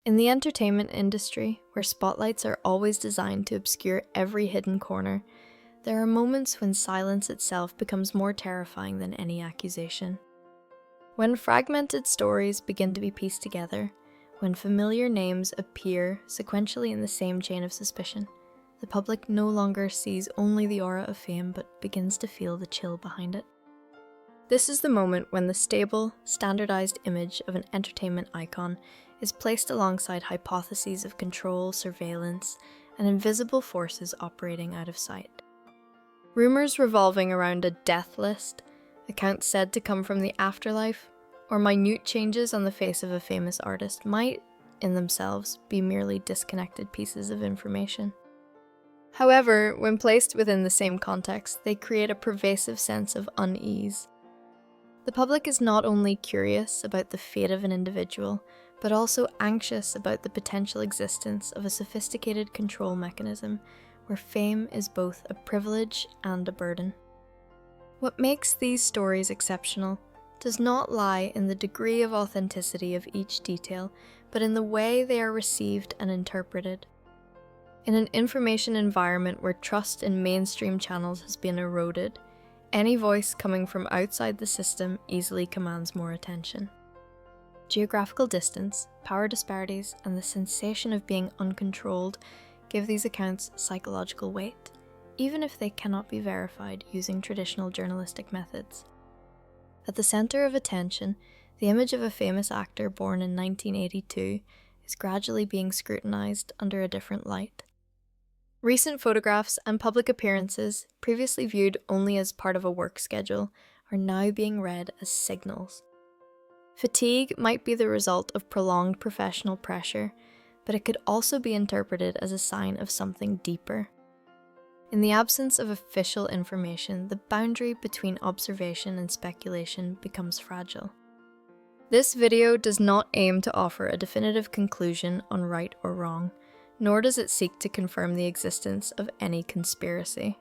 In the entertainment industry, where spotlights are always designed to obscure every hidden corner, there are moments when silence itself becomes more terrifying than any accusation. When fragmented stories begin to be pieced together, when familiar names appear sequentially in the same chain of suspicion, the public no longer sees only the aura of fame but begins to feel the chill behind it. This is the moment when the stable, standardized image of an entertainment icon is placed alongside hypotheses of control, surveillance, and invisible forces operating out of sight. Rumors revolving around a death list, accounts said to come from the afterlife, or minute changes on the face of a famous artist might, in themselves, be merely disconnected pieces of information. However, when placed within the same context, they create a pervasive sense of unease. The public is not only curious about the fate of an individual, but also anxious about the potential existence of a sophisticated control mechanism where fame is both a privilege and a burden. What makes these stories exceptional does not lie in the degree of authenticity of each detail, but in the way they are received and interpreted. In an information environment where trust in mainstream channels has been eroded, any voice coming from outside the system easily commands more attention. Geographical distance, power disparities, and the sensation of being uncontrolled give these accounts psychological weight, even if they cannot be verified using traditional journalistic methods. At the center of attention, the image of a famous actor born in 1982 is gradually being scrutinized under a different light. Recent photographs and public appearances, previously viewed only as part of a work schedule, are now being read as signals. Fatigue might be the result of prolonged professional pressure, but it could also be interpreted as a sign of something deeper. In the absence of official information, the boundary between observation and speculation becomes fragile. This video does not aim to offer a definitive conclusion on right or wrong, nor does it seek to confirm the existence of any conspiracy.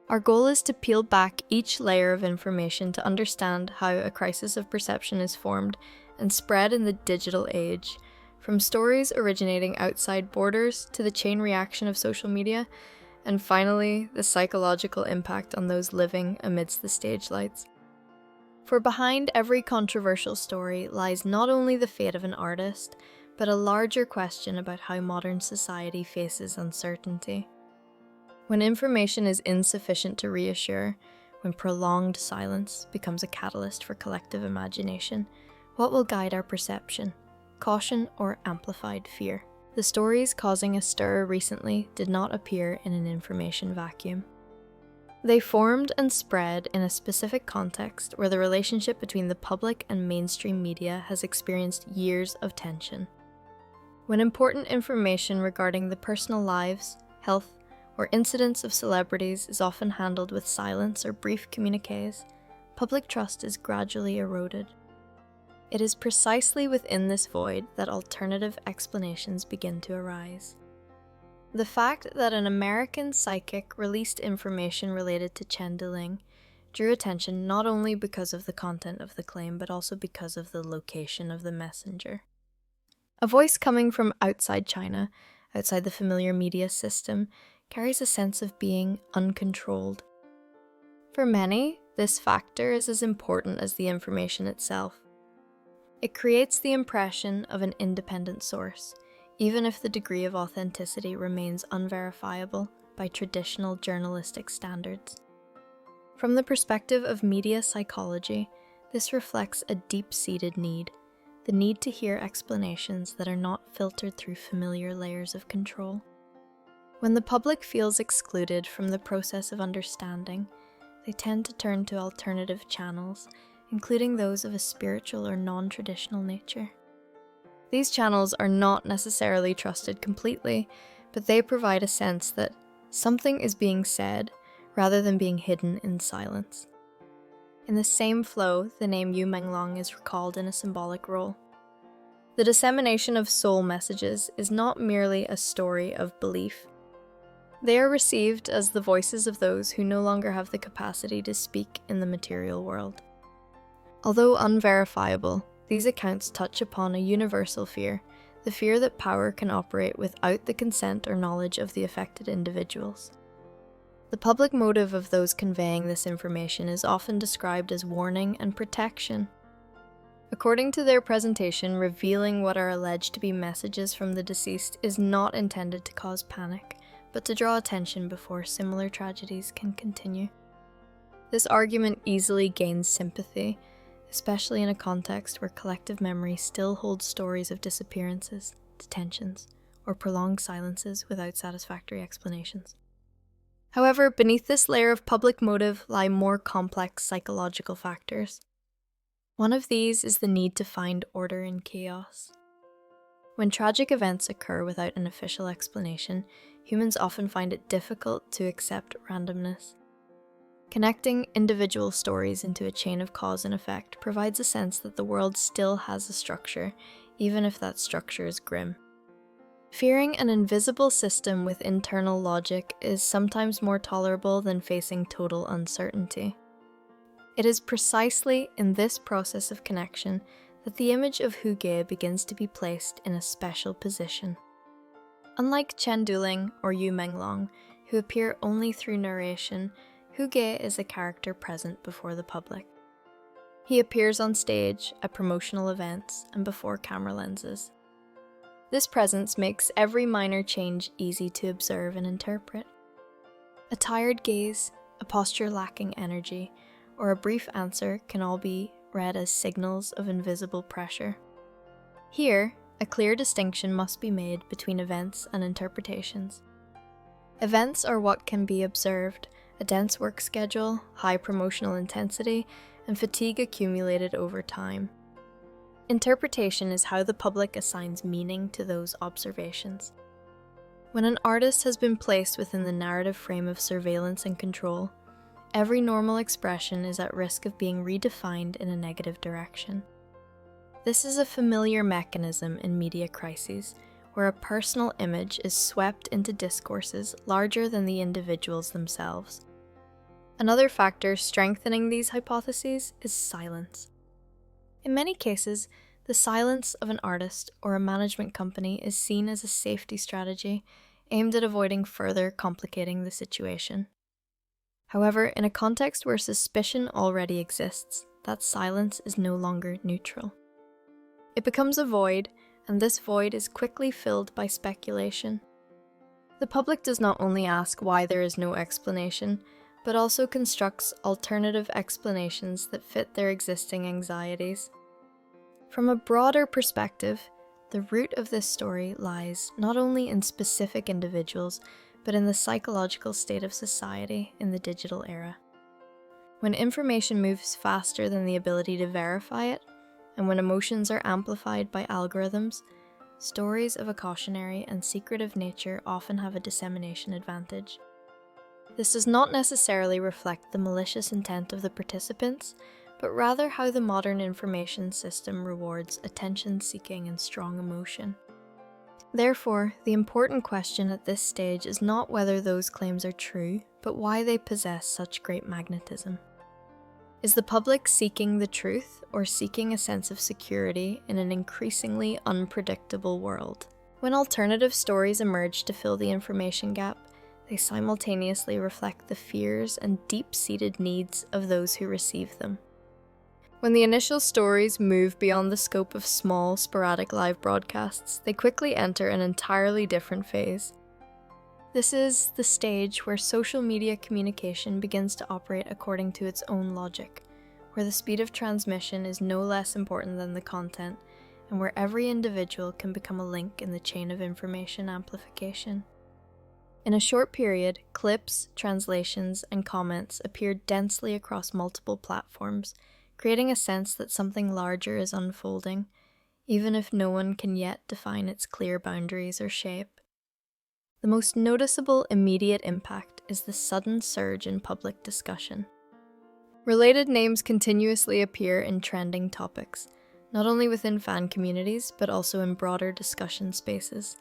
Our goal is to peel back each layer of information to understand how a crisis of perception is formed and spread in the digital age, from stories originating outside borders to the chain reaction of social media, and finally, the psychological impact on those living amidst the stage lights. For behind every controversial story lies not only the fate of an artist, but a larger question about how modern society faces uncertainty. When information is insufficient to reassure, when prolonged silence becomes a catalyst for collective imagination, what will guide our perception? Caution or amplified fear? The stories causing a stir recently did not appear in an information vacuum. They formed and spread in a specific context where the relationship between the public and mainstream media has experienced years of tension. When important information regarding the personal lives, health, or incidents of celebrities is often handled with silence or brief communiques, public trust is gradually eroded. It is precisely within this void that alternative explanations begin to arise. The fact that an American psychic released information related to Chen Deling drew attention not only because of the content of the claim, but also because of the location of the messenger. A voice coming from outside China, outside the familiar media system, carries a sense of being uncontrolled. For many, this factor is as important as the information itself. It creates the impression of an independent source, even if the degree of authenticity remains unverifiable by traditional journalistic standards. From the perspective of media psychology, this reflects a deep-seated need, the need to hear explanations that are not filtered through familiar layers of control. When the public feels excluded from the process of understanding, they tend to turn to alternative channels, including those of a spiritual or non-traditional nature. These channels are not necessarily trusted completely, but they provide a sense that something is being said rather than being hidden in silence. In the same flow, the name Menglong is recalled in a symbolic role. The dissemination of soul messages is not merely a story of belief. They are received as the voices of those who no longer have the capacity to speak in the material world. Although unverifiable, these accounts touch upon a universal fear, the fear that power can operate without the consent or knowledge of the affected individuals. The public motive of those conveying this information is often described as warning and protection. According to their presentation, revealing what are alleged to be messages from the deceased is not intended to cause panic, but to draw attention before similar tragedies can continue. This argument easily gains sympathy, especially in a context where collective memory still holds stories of disappearances, detentions, or prolonged silences without satisfactory explanations. However, beneath this layer of public motive lie more complex psychological factors. One of these is the need to find order in chaos. When tragic events occur without an official explanation, humans often find it difficult to accept randomness. Connecting individual stories into a chain of cause and effect provides a sense that the world still has a structure, even if that structure is grim. Fearing an invisible system with internal logic is sometimes more tolerable than facing total uncertainty. It is precisely in this process of connection that the image of Huge begins to be placed in a special position. Unlike Chen Duling or Yu Menglong, who appear only through narration, Huge is a character present before the public. He appears on stage, at promotional events, and before camera lenses. This presence makes every minor change easy to observe and interpret. A tired gaze, a posture lacking energy, or a brief answer can all be read as signals of invisible pressure. Here, a clear distinction must be made between events and interpretations. Events are what can be observed: a dense work schedule, high promotional intensity, and fatigue accumulated over time. Interpretation is how the public assigns meaning to those observations. When an artist has been placed within the narrative frame of surveillance and control, every normal expression is at risk of being redefined in a negative direction. This is a familiar mechanism in media crises, where a personal image is swept into discourses larger than the individuals themselves. Another factor strengthening these hypotheses is silence. In many cases, the silence of an artist or a management company is seen as a safety strategy aimed at avoiding further complicating the situation. However, in a context where suspicion already exists, that silence is no longer neutral. It becomes a void, and this void is quickly filled by speculation. The public does not only ask why there is no explanation, but also constructs alternative explanations that fit their existing anxieties. From a broader perspective, the root of this story lies not only in specific individuals, but in the psychological state of society in the digital era. When information moves faster than the ability to verify it, and when emotions are amplified by algorithms, stories of a cautionary and secretive nature often have a dissemination advantage. This does not necessarily reflect the malicious intent of the participants, but rather how the modern information system rewards attention-seeking and strong emotion. Therefore, the important question at this stage is not whether those claims are true, but why they possess such great magnetism. Is the public seeking the truth or seeking a sense of security in an increasingly unpredictable world? When alternative stories emerge to fill the information gap, they simultaneously reflect the fears and deep-seated needs of those who receive them. When the initial stories move beyond the scope of small, sporadic live broadcasts, they quickly enter an entirely different phase. This is the stage where social media communication begins to operate according to its own logic, where the speed of transmission is no less important than the content, and where every individual can become a link in the chain of information amplification. In a short period, clips, translations, and comments appear densely across multiple platforms, creating a sense that something larger is unfolding, even if no one can yet define its clear boundaries or shape. The most noticeable immediate impact is the sudden surge in public discussion. Related names continuously appear in trending topics, not only within fan communities, but also in broader discussion spaces.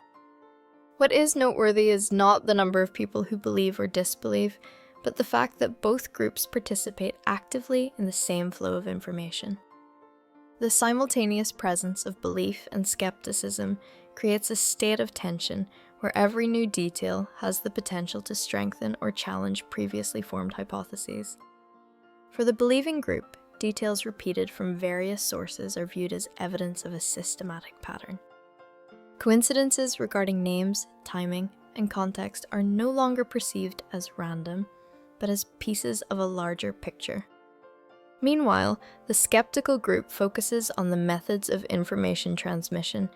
What is noteworthy is not the number of people who believe or disbelieve, but the fact that both groups participate actively in the same flow of information. The simultaneous presence of belief and skepticism creates a state of tension where every new detail has the potential to strengthen or challenge previously formed hypotheses. For the believing group, details repeated from various sources are viewed as evidence of a systematic pattern. Coincidences regarding names, timing, and context are no longer perceived as random, but as pieces of a larger picture. Meanwhile, the skeptical group focuses on the methods of information transmission,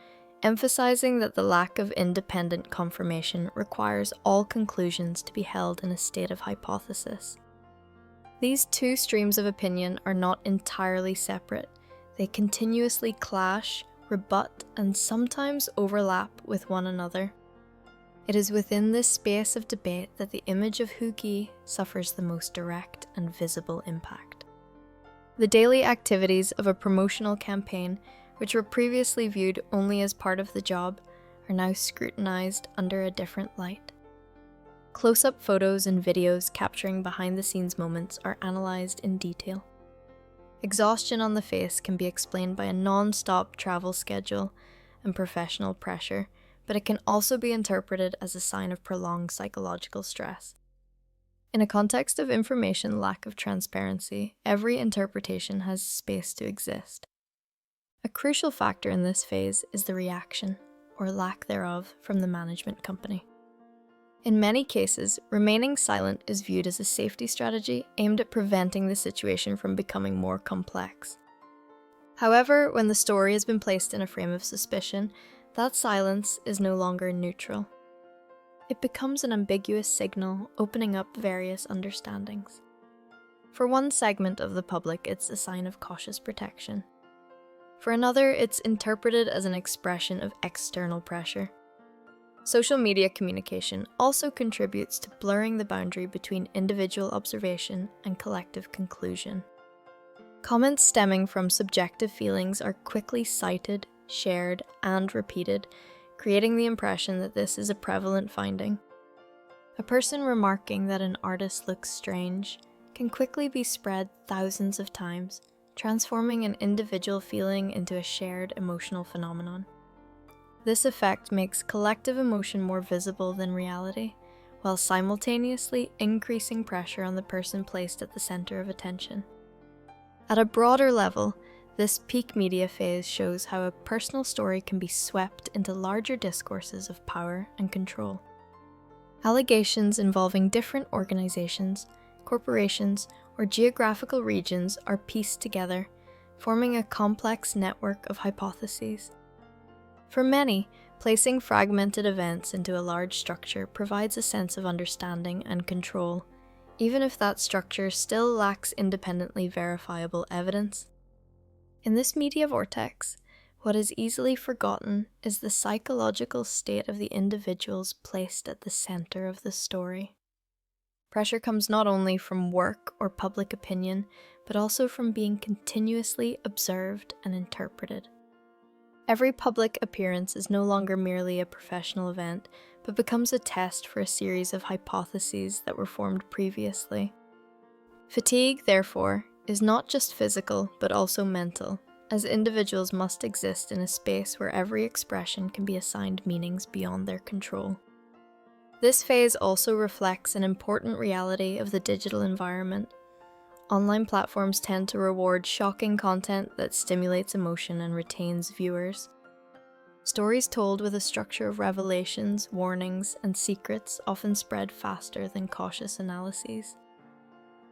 emphasizing that the lack of independent confirmation requires all conclusions to be held in a state of hypothesis. These two streams of opinion are not entirely separate. They continuously clash, rebut, and sometimes overlap with one another. It is within this space of debate that the image of Hugi suffers the most direct and visible impact. The daily activities of a promotional campaign, which were previously viewed only as part of the job, are now scrutinized under a different light. Close-up photos and videos capturing behind-the-scenes moments are analyzed in detail. Exhaustion on the face can be explained by a non-stop travel schedule and professional pressure, but it can also be interpreted as a sign of prolonged psychological stress. In a context of information lack of transparency, every interpretation has space to exist. A crucial factor in this phase is the reaction, or lack thereof, from the management company. In many cases, remaining silent is viewed as a safety strategy aimed at preventing the situation from becoming more complex. However, when the story has been placed in a frame of suspicion, that silence is no longer neutral. It becomes an ambiguous signal, opening up various understandings. For one segment of the public, it's a sign of cautious protection. For another, it's interpreted as an expression of external pressure. Social media communication also contributes to blurring the boundary between individual observation and collective conclusion. Comments stemming from subjective feelings are quickly cited, shared, and repeated, creating the impression that this is a prevalent finding. A person remarking that an artist looks strange can quickly be spread thousands of times, transforming an individual feeling into a shared emotional phenomenon. This effect makes collective emotion more visible than reality, while simultaneously increasing pressure on the person placed at the center of attention. At a broader level, this peak media phase shows how a personal story can be swept into larger discourses of power and control. Allegations involving different organizations, corporations, or geographical regions are pieced together, forming a complex network of hypotheses. For many, placing fragmented events into a large structure provides a sense of understanding and control, even if that structure still lacks independently verifiable evidence. In this media vortex, what is easily forgotten is the psychological state of the individuals placed at the center of the story. Pressure comes not only from work or public opinion, but also from being continuously observed and interpreted. Every public appearance is no longer merely a professional event, but becomes a test for a series of hypotheses that were formed previously. Fatigue, therefore, is not just physical, but also mental, as individuals must exist in a space where every expression can be assigned meanings beyond their control. This phase also reflects an important reality of the digital environment. Online platforms tend to reward shocking content that stimulates emotion and retains viewers. Stories told with a structure of revelations, warnings, and secrets often spread faster than cautious analyses.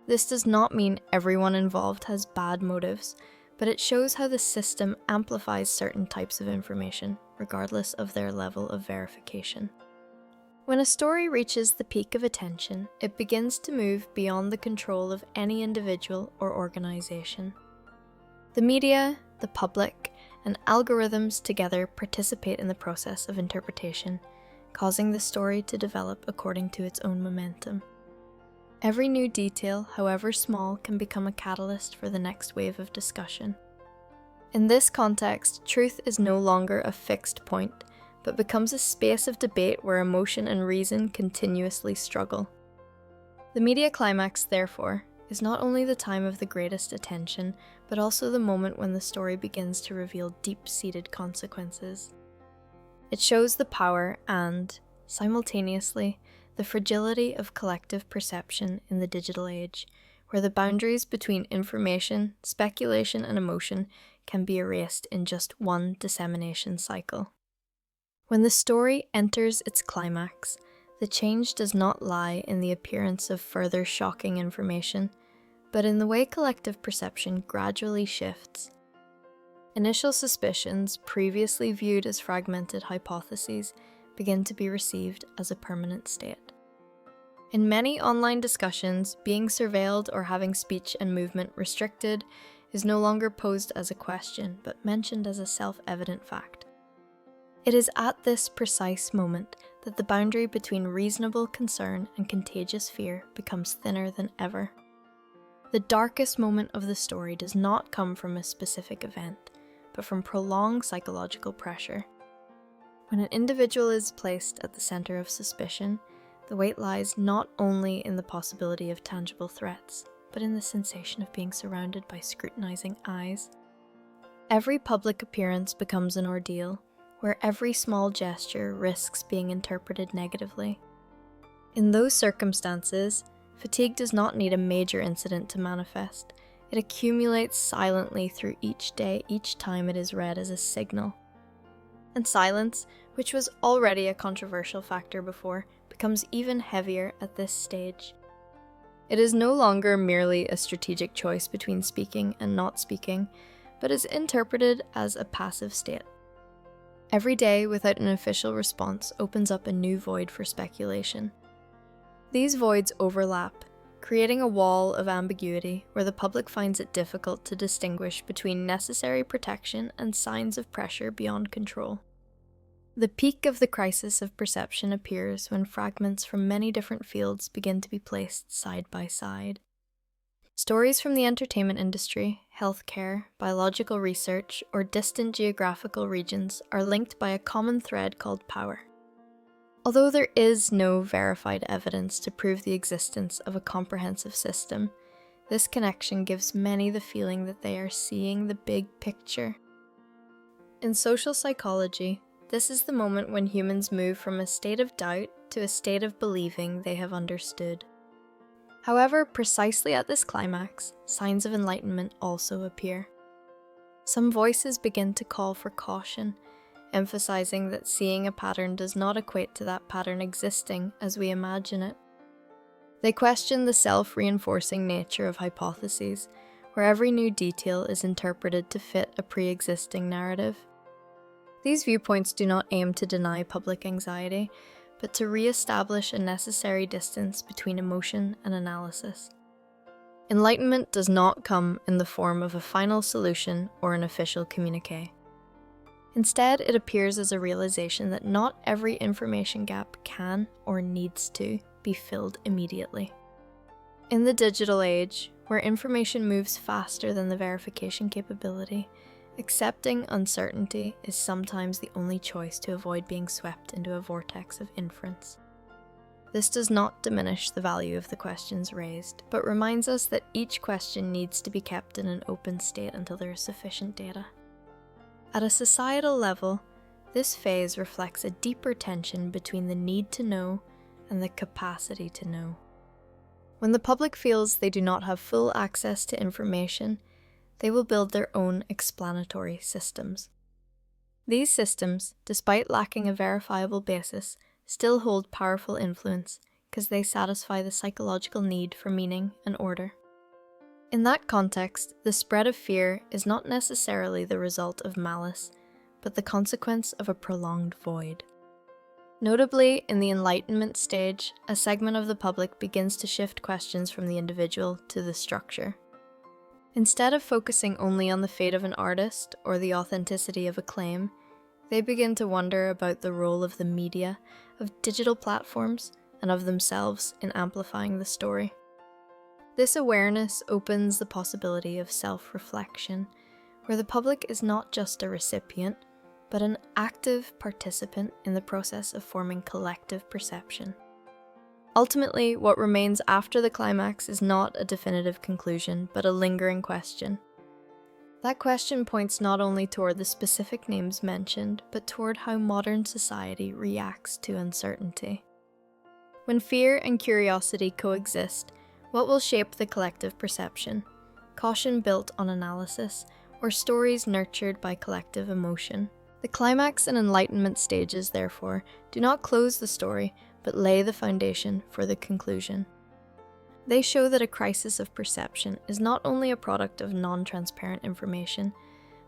This does not mean everyone involved has bad motives, but it shows how the system amplifies certain types of information, regardless of their level of verification. When a story reaches the peak of attention, it begins to move beyond the control of any individual or organization. The media, the public, and algorithms together participate in the process of interpretation, causing the story to develop according to its own momentum. Every new detail, however small, can become a catalyst for the next wave of discussion. In this context, truth is no longer a fixed point, but becomes a space of debate where emotion and reason continuously struggle. The media climax, therefore, is not only the time of the greatest attention, but also the moment when the story begins to reveal deep-seated consequences. It shows the power and, simultaneously, the fragility of collective perception in the digital age, where the boundaries between information, speculation, and emotion can be erased in just one dissemination cycle. When the story enters its climax, the change does not lie in the appearance of further shocking information, but in the way collective perception gradually shifts. Initial suspicions, previously viewed as fragmented hypotheses, begin to be received as a permanent state. In many online discussions, being surveilled or having speech and movement restricted is no longer posed as a question, but mentioned as a self-evident fact. It is at this precise moment that the boundary between reasonable concern and contagious fear becomes thinner than ever. The darkest moment of the story does not come from a specific event, but from prolonged psychological pressure. When an individual is placed at the center of suspicion, the weight lies not only in the possibility of tangible threats, but in the sensation of being surrounded by scrutinizing eyes. Every public appearance becomes an ordeal, where every small gesture risks being interpreted negatively. In those circumstances, fatigue does not need a major incident to manifest. It accumulates silently through each day, each time it is read as a signal. And silence, which was already a controversial factor before, becomes even heavier at this stage. It is no longer merely a strategic choice between speaking and not speaking, but is interpreted as a passive state. Every day without an official response opens up a new void for speculation. These voids overlap, creating a wall of ambiguity where the public finds it difficult to distinguish between necessary protection and signs of pressure beyond control. The peak of the crisis of perception appears when fragments from many different fields begin to be placed side by side. Stories from the entertainment industry, healthcare, biological research, or distant geographical regions are linked by a common thread called power. Although there is no verified evidence to prove the existence of a comprehensive system, this connection gives many the feeling that they are seeing the big picture. In social psychology, this is the moment when humans move from a state of doubt to a state of believing they have understood. However, precisely at this climax, signs of enlightenment also appear. Some voices begin to call for caution, emphasizing that seeing a pattern does not equate to that pattern existing as we imagine it. They question the self-reinforcing nature of hypotheses, where every new detail is interpreted to fit a pre-existing narrative. These viewpoints do not aim to deny public anxiety, but to re-establish a necessary distance between emotion and analysis. Enlightenment does not come in the form of a final solution or an official communiqué. Instead, it appears as a realization that not every information gap can or needs to be filled immediately. In the digital age, where information moves faster than the verification capability, accepting uncertainty is sometimes the only choice to avoid being swept into a vortex of inference. This does not diminish the value of the questions raised, but reminds us that each question needs to be kept in an open state until there is sufficient data. At a societal level, this phase reflects a deeper tension between the need to know and the capacity to know. When the public feels they do not have full access to information, they will build their own explanatory systems. These systems, despite lacking a verifiable basis, still hold powerful influence because they satisfy the psychological need for meaning and order. In that context, the spread of fear is not necessarily the result of malice, but the consequence of a prolonged void. Notably, in the Enlightenment stage, a segment of the public begins to shift questions from the individual to the structure. Instead of focusing only on the fate of an artist or the authenticity of a claim, they begin to wonder about the role of the media, of digital platforms, and of themselves in amplifying the story. This awareness opens the possibility of self-reflection, where the public is not just a recipient, but an active participant in the process of forming collective perception. Ultimately, what remains after the climax is not a definitive conclusion, but a lingering question. That question points not only toward the specific names mentioned, but toward how modern society reacts to uncertainty. When fear and curiosity coexist, what will shape the collective perception? Caution built on analysis, or stories nurtured by collective emotion? The climax and enlightenment stages, therefore, do not close the story, but lay the foundation for the conclusion. They show that a crisis of perception is not only a product of non-transparent information,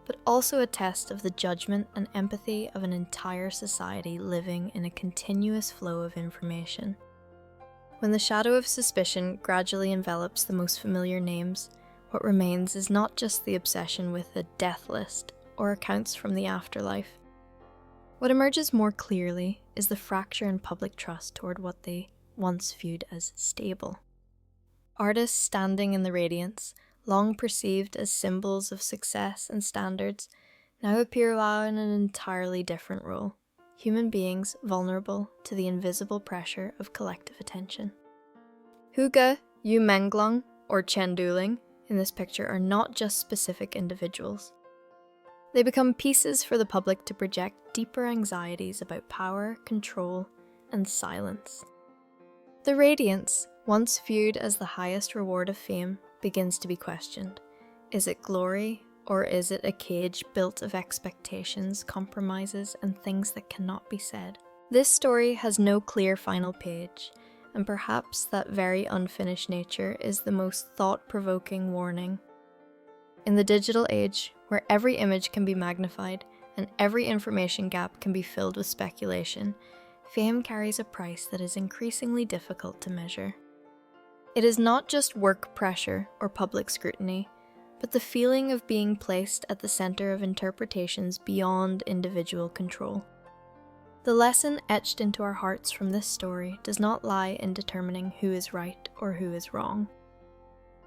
but also a test of the judgment and empathy of an entire society living in a continuous flow of information. When the shadow of suspicion gradually envelops the most familiar names, what remains is not just the obsession with the death list or accounts from the afterlife. What emerges more clearly is the fracture in public trust toward what they once viewed as stable. Artists standing in the radiance, long perceived as symbols of success and standards, now appear in an entirely different role. Human beings vulnerable to the invisible pressure of collective attention. Huga, Menglong, or Chenduling in this picture are not just specific individuals. They become pieces for the public to project deeper anxieties about power, control, and silence. The radiance, once viewed as the highest reward of fame, begins to be questioned. Is it glory, or is it a cage built of expectations, compromises, and things that cannot be said? This story has no clear final page, and perhaps that very unfinished nature is the most thought-provoking warning. In the digital age, where every image can be magnified and every information gap can be filled with speculation, fame carries a price that is increasingly difficult to measure. It is not just work pressure or public scrutiny, but the feeling of being placed at the center of interpretations beyond individual control. The lesson etched into our hearts from this story does not lie in determining who is right or who is wrong.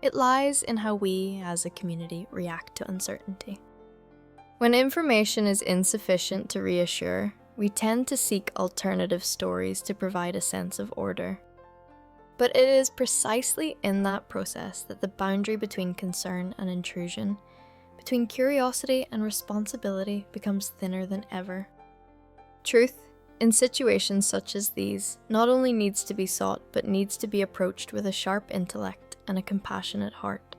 It lies in how we, as a community, react to uncertainty. When information is insufficient to reassure, we tend to seek alternative stories to provide a sense of order. But it is precisely in that process that the boundary between concern and intrusion, between curiosity and responsibility, becomes thinner than ever. Truth, in situations such as these, not only needs to be sought, but needs to be approached with a sharp intellect and a compassionate heart.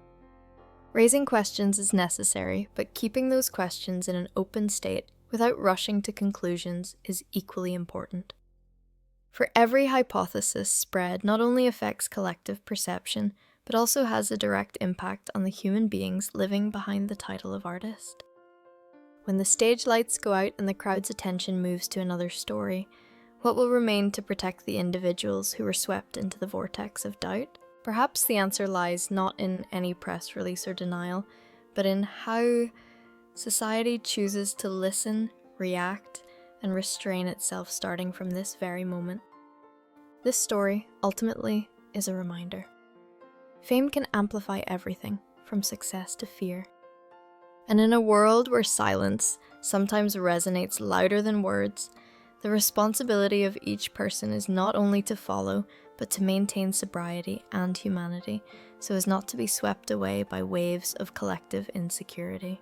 Raising questions is necessary, but keeping those questions in an open state without rushing to conclusions is equally important. For every hypothesis spread not only affects collective perception, but also has a direct impact on the human beings living behind the title of artist. When the stage lights go out and the crowd's attention moves to another story, what will remain to protect the individuals who were swept into the vortex of doubt? Perhaps the answer lies not in any press release or denial, but in how society chooses to listen, react, and restrain itself starting from this very moment. This story, ultimately, is a reminder. Fame can amplify everything, from success to fear. And in a world where silence sometimes resonates louder than words, the responsibility of each person is not only to follow, but to maintain sobriety and humanity, so as not to be swept away by waves of collective insecurity.